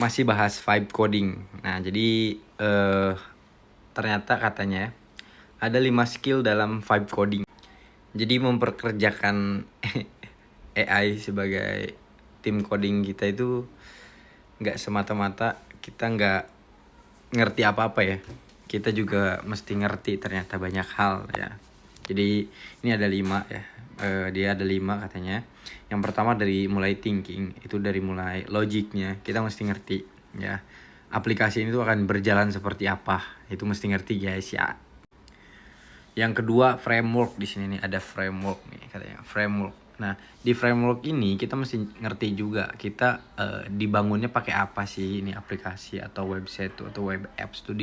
Masih bahas vibe coding. Nah, jadi ternyata katanya ada 5 skill dalam vibe coding. Jadi memperkerjakan AI sebagai tim coding kita itu nggak semata-mata kita nggak ngerti apa-apa ya. Kita juga mesti ngerti ternyata banyak hal ya. Jadi ini ada 5 ya. Dia ada 5 katanya. Yang pertama dari mulai thinking, itu dari mulai logiknya kita mesti ngerti ya. Aplikasi ini tuh akan berjalan seperti apa, itu mesti ngerti guys ya. Yang kedua framework, di sini nih ada framework nih katanya, framework. Nah, di framework ini kita mesti ngerti juga kita dibangunnya pakai apa sih ini aplikasi atau website tuh atau web apps tuh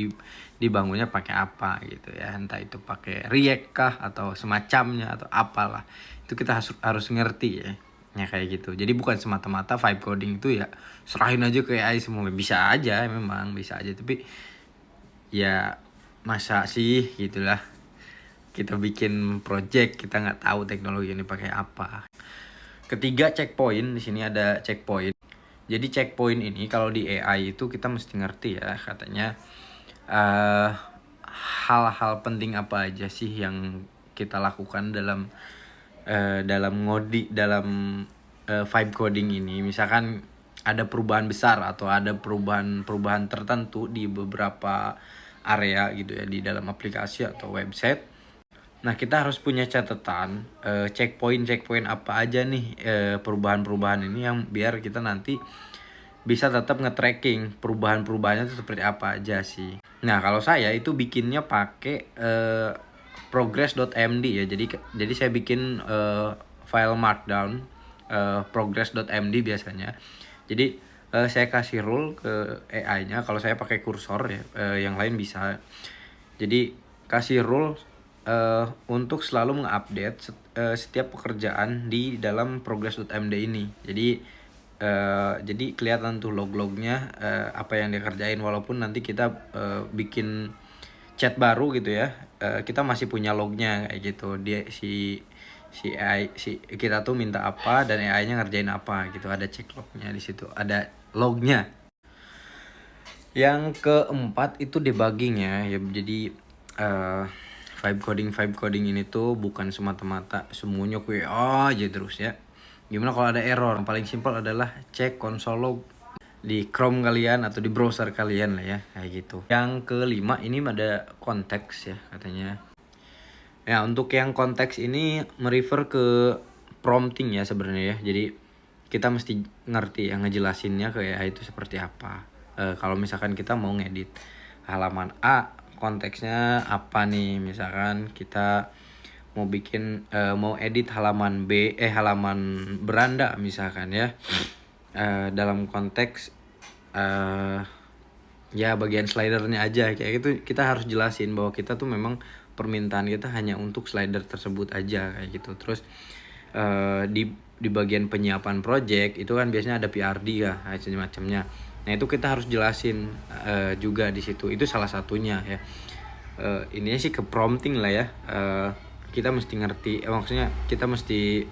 dibangunnya pakai apa gitu ya. Entah itu pakai React kah atau semacamnya atau apalah. Itu kita harus ngerti ya. Ya kayak gitu. Jadi bukan semata-mata vibe coding itu ya serahin aja ke AI semua. Bisa aja memang bisa aja, tapi ya masa sih gitulah. Kita bikin project kita nggak tahu teknologi ini pakai apa. Ketiga, checkpoint. Di sini ada checkpoint. Jadi checkpoint ini kalau di AI itu kita mesti ngerti ya katanya hal-hal penting apa aja sih yang kita lakukan dalam vibe coding ini. Misalkan ada perubahan besar atau ada perubahan tertentu di beberapa area gitu ya di dalam aplikasi atau website. Nah, kita harus punya catatan checkpoint apa aja nih perubahan-perubahan ini yang biar kita nanti bisa tetap nge-tracking perubahan-perubahannya itu seperti apa aja sih. Nah, kalau saya itu bikinnya pakai progress.md ya. Jadi saya bikin file markdown progress.md biasanya. Jadi saya kasih rule ke AI-nya kalau saya pakai kursor ya, yang lain bisa. Jadi kasih rule untuk selalu mengupdate setiap pekerjaan di dalam progress.md ini. Jadi kelihatan tuh log-lognya apa yang dikerjain, walaupun nanti kita bikin chat baru gitu ya, kita masih punya lognya kayak gitu. Dia si AI kita tuh minta apa dan AI-nya ngerjain apa gitu, ada cek lognya di situ, ada lognya. Yang keempat itu debugging ya. Jadi vibe coding ini tuh bukan semata-mata semuanya aja terus ya. Gimana kalau ada error? Yang paling simpel adalah cek console log di Chrome kalian atau di browser kalian lah ya, kayak gitu. Yang kelima ini ada konteks ya katanya. Ya, untuk yang konteks ini merefer ke prompting ya sebenarnya ya. Jadi kita mesti ngerti yang ngejelasinnya ke AI itu seperti apa. Kalau misalkan kita mau ngedit halaman A, konteksnya apa nih? Misalkan kita mau bikin mau edit halaman B, halaman beranda misalkan ya. Dalam konteks ya bagian slidernya aja kayak gitu, kita harus jelasin bahwa kita tuh memang permintaan kita hanya untuk slider tersebut aja kayak gitu. Terus di bagian penyiapan project itu kan biasanya ada PRD ya semacamnya. Nah, itu kita harus jelasin juga di situ. Itu salah satunya ya. Ininya sih ke prompting lah ya. Kita mesti ngerti, maksudnya kita mesti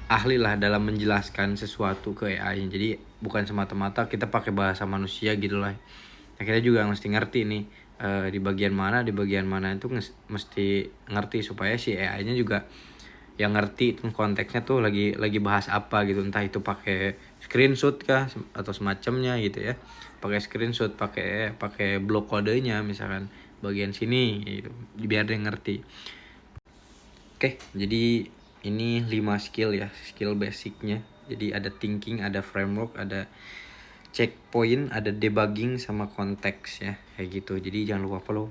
ahli lah dalam menjelaskan sesuatu ke AI. Jadi bukan semata-mata kita pakai bahasa manusia gitu lah. Nah, kita juga mesti ngerti nih di bagian mana itu mesti ngerti supaya si AI-nya juga yang ngerti konteksnya tuh lagi bahas apa gitu. Entah itu pakai screenshot kah atau semacamnya gitu ya. Pakai screenshot, pakai blok kodenya misalkan bagian sini gitu, biar dia ngerti. Oke, jadi ini 5 skill ya, skill basicnya. Jadi ada thinking, ada framework, ada checkpoint, ada debugging sama konteks ya, kayak gitu. Jadi jangan lupa follow.